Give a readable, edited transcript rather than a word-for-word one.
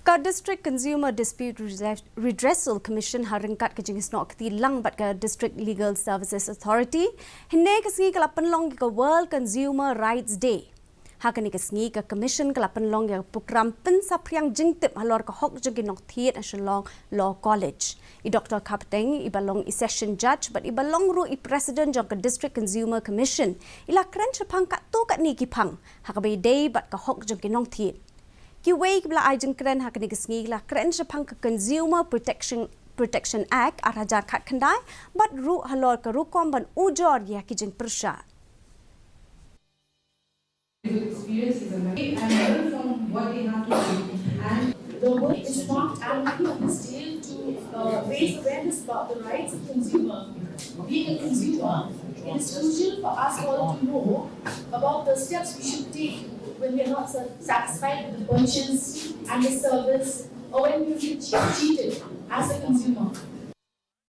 Ka District Consumer Dispute Redressal Commission harengkat ke jengis nok tilang bat ka District Legal Services Authority hinne kesengi ka Pynlong ka World Consumer Rights Day. Hakani kesengi ka Commission ka Pynlong ya program pensapriang jengtip halor ka hok jegi nok thiet Shillong Law College. I Dr. Kapteng i balong i session judge but i balong ru i president jong ka District Consumer Commission ila kren chapang ka to kat ni kipang hakabai day bat ka hok jegi nok thiet. Kiway kibla ajeng keren hakani kesengi la keren sepang ke Consumer Protection Act arajar kat kendai bat ru halor ke rukom ban ujor ya kijeng persya. Experience is amazing and learn from what they have to do. And the work is not only on this day to raise awareness about the rights of consumer. Being a consumer, it is crucial for us all to know about the steps we should take when we are not satisfied with the purchase and the service, or when we feel cheated as a